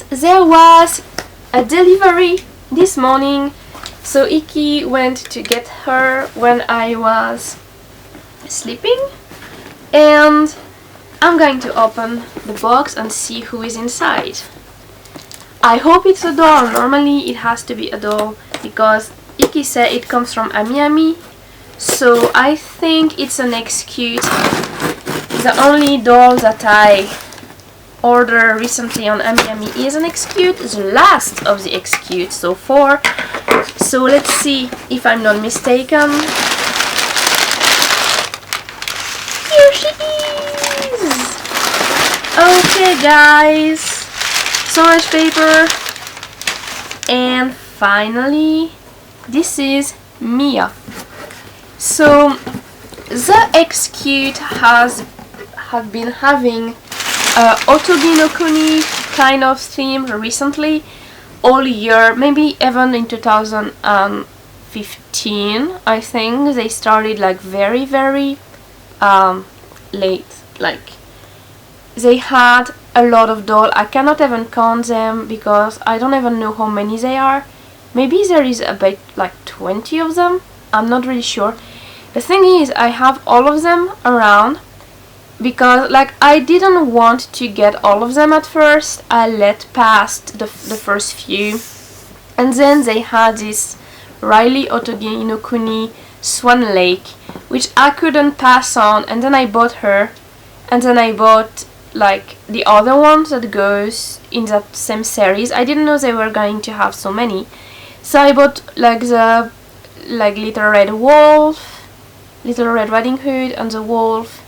there was a delivery this morning, so Iki went to get her when I was sleeping, and I'm going to open the box and see who is inside. I hope it's a doll. Normally it has to be a doll because Iki said it comes from Amiami, so I think it's an Excute. The only doll that I ordered recently on Amiami is an Excute, the last of the Excute so far. So let's see if I'm not mistaken. Here she is! Okay guys, so much paper. And finally, this is Mia. So the Excute have been having Otogi no Kuni kind of theme recently, all year, maybe even in 2015. I think they started like very late. Like they had a lot of dolls. I cannot even count them because I don't even know how many they are. Maybe there is about like 20 of them. I'm not really sure. The thing is, I have all of them around because like I didn't want to get all of them at first. I let past the first few, and then they had this Raili Otogi no Kuni Swan Lake, which I couldn't pass on, and then I bought her, and then I bought like the other ones that goes in that same series. I didn't know they were going to have so many, so I bought like the Little Red Wolf, Little Red Riding Hood, and the Wolf.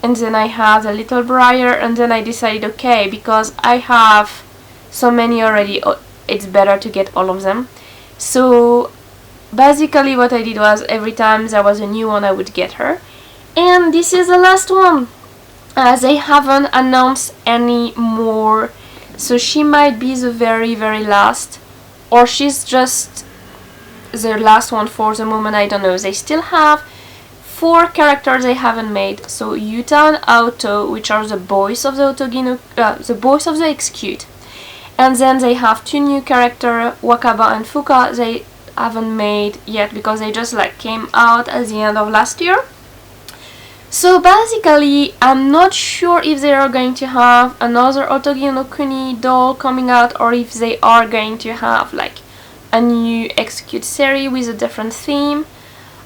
And then I had a Little Briar, and then I decided, okay, because I have so many already, it's better to get all of them. So basically what I did was every time there was a new one I would get her. And this is the last one. They haven't announced any more, so she might be the very last, or she's just the last one for the moment. I don't know. They still have 4 characters they haven't made, so Yuta and Aoto, which are the boys of the the boys of the Excute, and then they have 2 new characters, Wakaba and Fuka. They haven't made yet because they just like came out at the end of last year. So basically, I'm not sure if they are going to have another Otogi no Kuni doll coming out, or if they are going to have like a new Excute series with a different theme.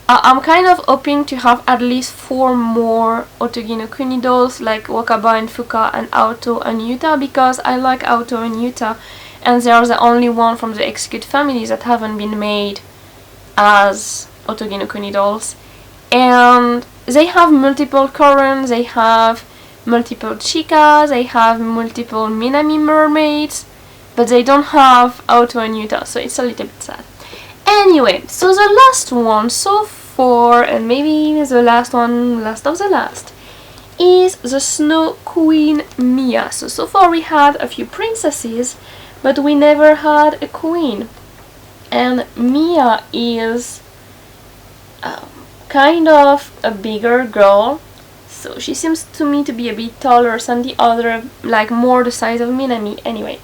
I'm kind of hoping to have at least 4 more Otogi no Kuni dolls like Wakaba and Fuka and Aoto and Yuta, because I like Aoto and Yuta, and they are the only one from the Excute family that haven't been made as Otogi no Kuni dolls. And they have multiple Koran, they have multiple Chika, they have multiple Minami mermaids, but they don't have Aoto and Yuta, so it's a little bit sad. Anyway, so the last one so far, and maybe the last one, last of the last, is the Snow Queen Mia. So far we had a few princesses, but we never had a queen. And Mia is kind of a bigger girl, so she seems to me to be a bit taller than the other, like more the size of Minami. Anyway,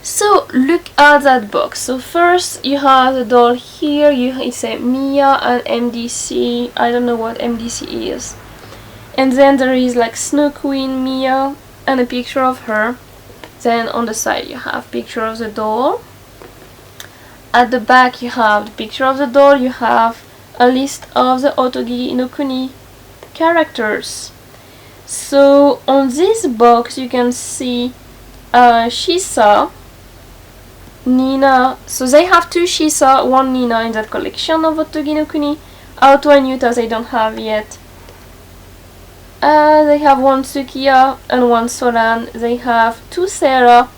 so look at that box. So first you have the doll here, it's a Mia and MDC, I don't know what MDC is. And then there is like Snow Queen Mia and a picture of her. Then on the side you have a picture of the doll. At the back you have the picture of the doll, you have a list of the Otogi no Kuni characters. So on this box you can see Shisa, Nina. So they have 2 Shisa, 1 Nina in that collection of Otogi no Kuni. Aoto and Yuta they don't have yet. They have 1 Tsukiya and 1 Soran. They have 2 Sarah.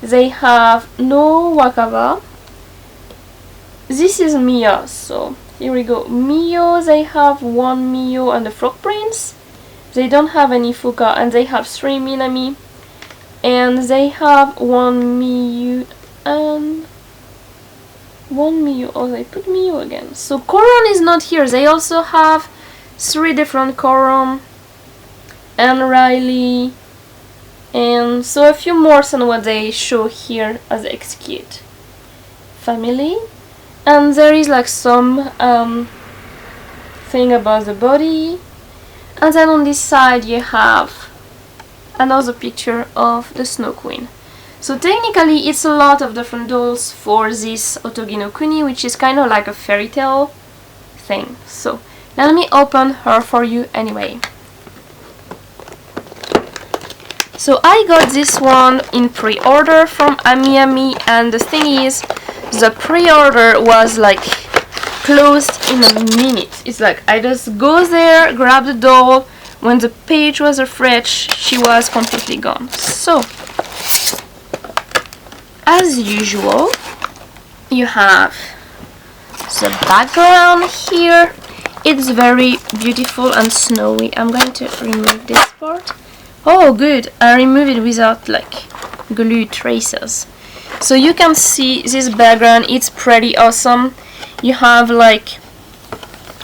They have no Wakaba. This is Mia, so here we go. Mio, they have 1 Mio and the Frog Prince. They don't have any Fuka, and they have 3 Minami. And they have 1 Miyu and 1 Miyu. Oh, they put Miyu again. So Koron is not here. They also have 3 different Koron. And Riley, And so a few more on what they show here as Excute family. And there is like some thing about the body. And then on this side you have another picture of the Snow Queen. So technically it's a lot of different dolls for this Otogi no Kuni, which is kind of like a fairy tale thing. So let me open her for you anyway. So I got this one in pre-order from Amiami, and the thing is, the pre-order was like closed in a minute. It's like I just go there, grab the doll, when the page was refreshed, she was completely gone. So, as usual, you have the background here. It's very beautiful and snowy. I'm going to remove this part. Oh good, I removed it without like glue traces. So you can see this background, it's pretty awesome. You have like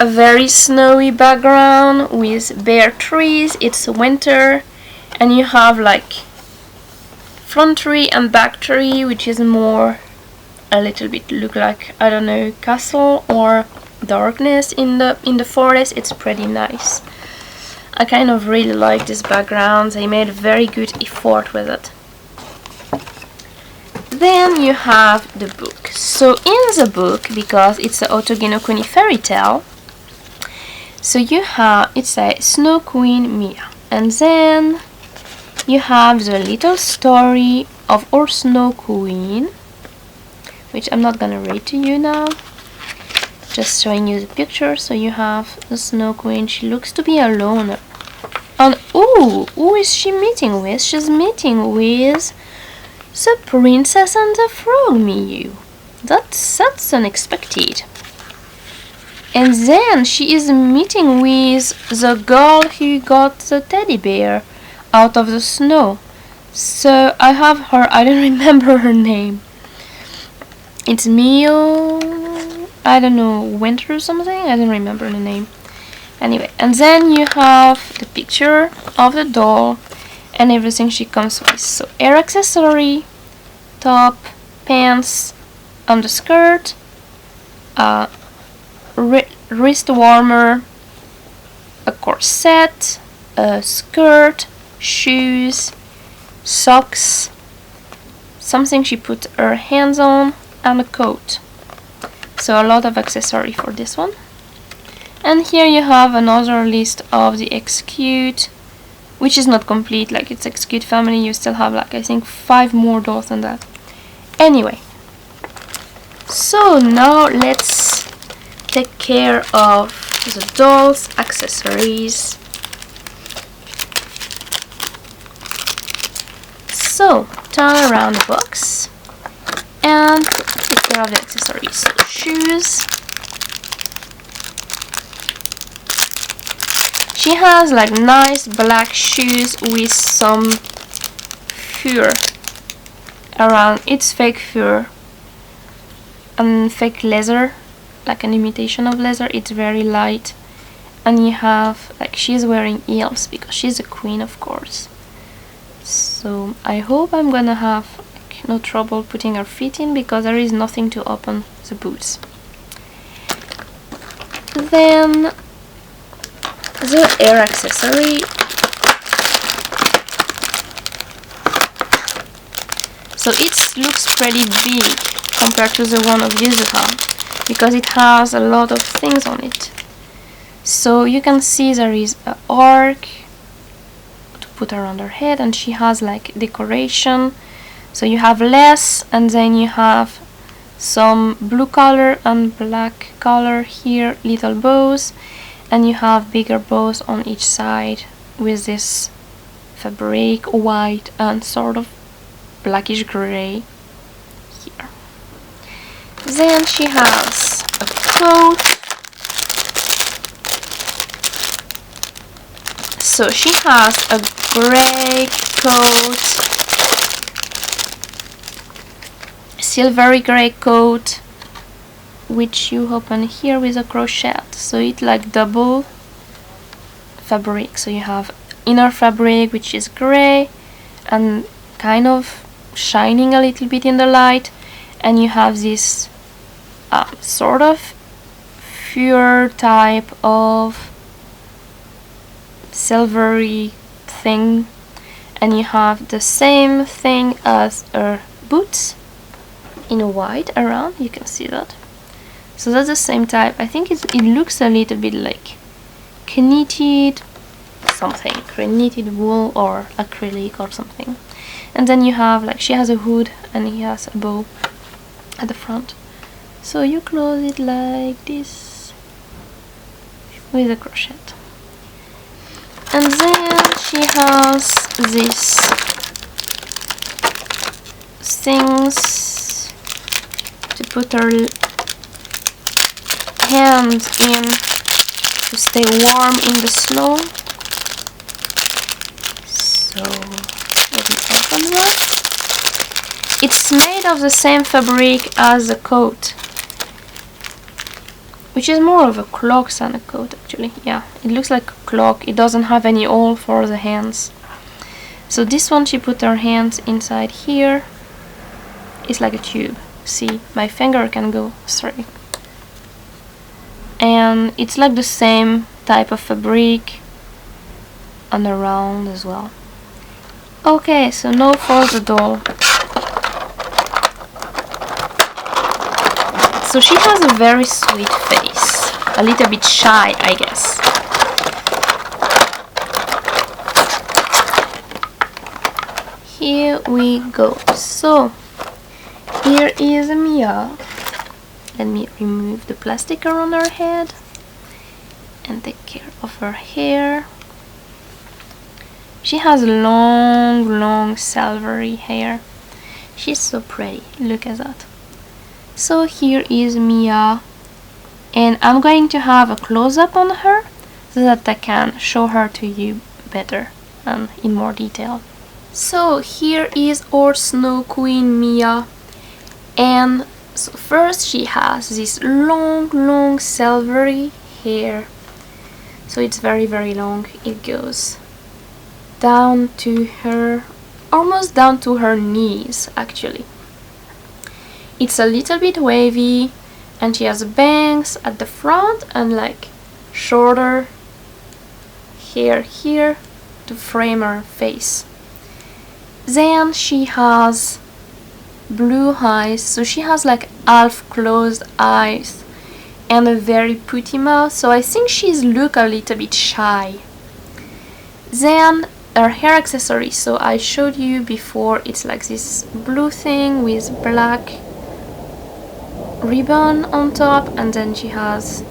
a very snowy background with bare trees, it's winter, and you have like front tree and back tree, which is more a little bit look like, I don't know, castle or darkness in the forest. It's pretty nice. I kind of really like this background. They made a very good effort with it. Then you have the book. So in the book, because it's a Otogi no Kuni fairy tale, so you have, it's a Snow Queen Mia, and then you have the little story of our Snow Queen, which I'm not gonna read to you now, just showing you the picture. So you have the Snow Queen, she looks to be alone. And ooh, who is she meeting with? She's meeting with the Princess and the Frog Miyu. That's unexpected. And then she is meeting with the girl who got the teddy bear out of the snow. So I have her, I don't remember her name. It's Mio, I don't know, Winter or something? I don't remember the name. Anyway, and then you have the picture of the doll and everything she comes with. So hair accessory, top, pants, underskirt, wrist warmer, a corset, a skirt, shoes, socks, something she put her hands on, and a coat. So a lot of accessory for this one. And here you have another list of the Excute, which is not complete, like it's Excute family, you still have like I think 5 more dolls than that. Anyway, so now let's take care of the dolls, accessories. So, turn around the box and take care of the accessories. So, shoes. She has like nice black shoes with some fur around. It's fake fur and fake leather, like an imitation of leather. It's very light, and you have like, she's wearing heels because she's a queen, of course. So I hope I'm gonna have like no trouble putting her feet in, because there is nothing to open the boots. Then the hair accessory. So it looks pretty big compared to the one of Yuzuha, because it has a lot of things on it. So you can see there is an arc to put around her head, and she has like decoration. So you have less, and then you have some blue color and black color here, little bows, and you have bigger bows on each side with this fabric, white and sort of blackish gray here. Then she has a coat. So she has a gray coat, silvery gray coat, which you open here with a crochet. So it's like double fabric. So you have inner fabric, which is gray, and kind of shining a little bit in the light, and you have this sort of fur type of silvery thing, and you have the same thing as her boots in white around, you can see that. So that's the same type. I think it looks a little bit like knitted something, knitted wool or acrylic or something. And then you have, like, she has a hood and he has a bow at the front. So you close it like this with a crochet. And then she has these things to put her hands in to stay warm in the snow. So let me open that. It's made of the same fabric as the coat, which is more of a cloak than a coat actually. Yeah, it looks like a cloak. It doesn't have any hole for the hands. So this one she put her hands inside here. It's like a tube. See, my finger can go through. And it's like the same type of fabric and around as well. Okay, so now for the doll. So she has a very sweet face, a little bit shy, I guess. Here we go. So here is Mia. Let me remove the plastic around her head and take care of her hair. She has long silvery hair. She's so pretty. Look at that. So here is Mia, and I'm going to have a close-up on her so that I can show her to you better and in more detail. So here is our Snow Queen Mia, and so first she has this long silvery hair. So it's very long. It goes down to her, almost down to her knees actually. It's a little bit wavy, and she has bangs at the front and like shorter hair here to frame her face. Then she has blue eyes, so she has like half closed eyes and a very pretty mouth, so I think she's look a little bit shy. Then her hair accessories, so I showed you before, it's like this blue thing with black ribbon on top, and then she has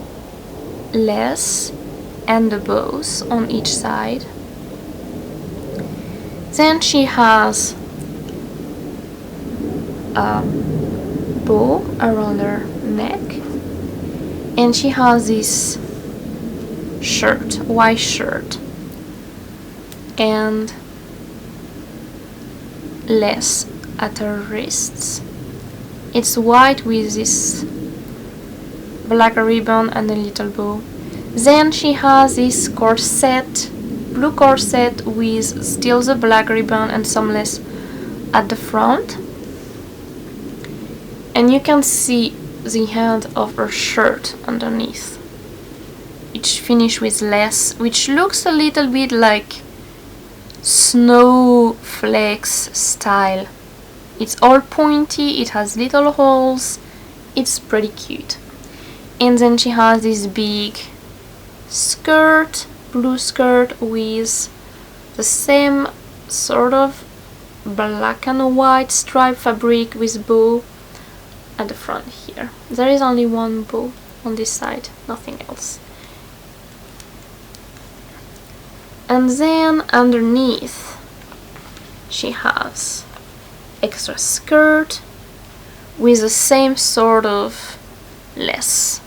lace and the bows on each side. Then she has a bow around her neck, and she has this shirt, white shirt, and lace at her wrists. It's white with this black ribbon and a little bow. Then she has this corset, blue corset with still the black ribbon and some lace at the front. And you can see the hand of her shirt underneath. It's finished with lace, which looks a little bit like snow flakes style. It's all pointy, it has little holes, it's pretty cute. And then she has this big skirt, blue skirt with the same sort of black and white striped fabric with bow at the front here. There is only one bow on this side, nothing else. And then underneath she has extra skirt with the same sort of lace.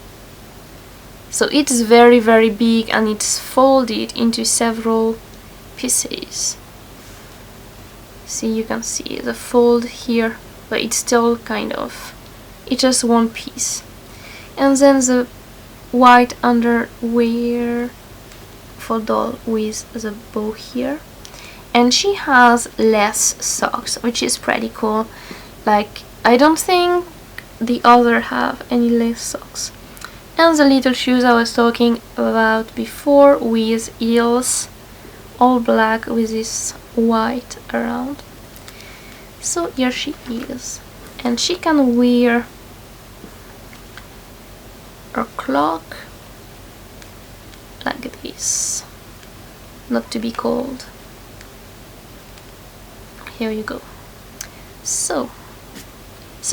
So it's very big, and it's folded into several pieces. See, you can see the fold here, but it's still kind of, it's just one piece. And then the white underwear for doll with the bow here. and she has less socks, which is pretty cool. Like, I don't think the other have any less socks. And the little shoes I was talking about before, with heels, all black with this white around. So here she is, and she can wear her clock like this, not to be cold. Here you go. So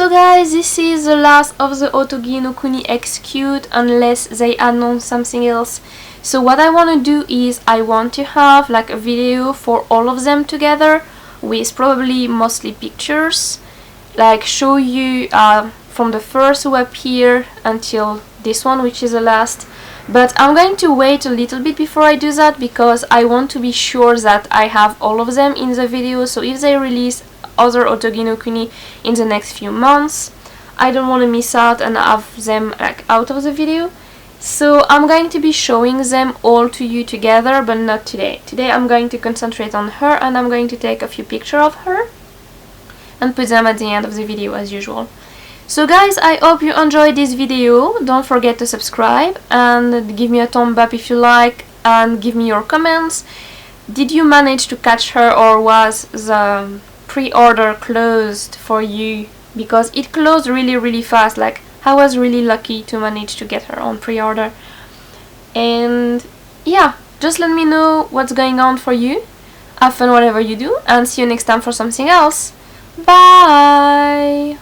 guys, this is the last of the Otogi no Kuni Excute, unless they announce something else. So what I want to do is I want to have like a video for all of them together, with probably mostly pictures, like show you from the first who appear until this one, which is the last. But I'm going to wait a little bit before I do that, because I want to be sure that I have all of them in the video. So if they release other Otogi no Kuni in the next few months, I don't want to miss out and have them like out of the video. So I'm going to be showing them all to you together, but not today. Today I'm going to concentrate on her, and I'm going to take a few pictures of her and put them at the end of the video as usual. So guys, I hope you enjoyed this video. Don't forget to subscribe and give me a thumb up if you like, and give me your comments. Did you manage to catch her, or was the pre-order closed for you? Because it closed really fast. Like, I was really lucky to manage to get her on pre-order. And yeah, just let me know what's going on for you. Have fun whatever you do, and see you next time for something else. Bye!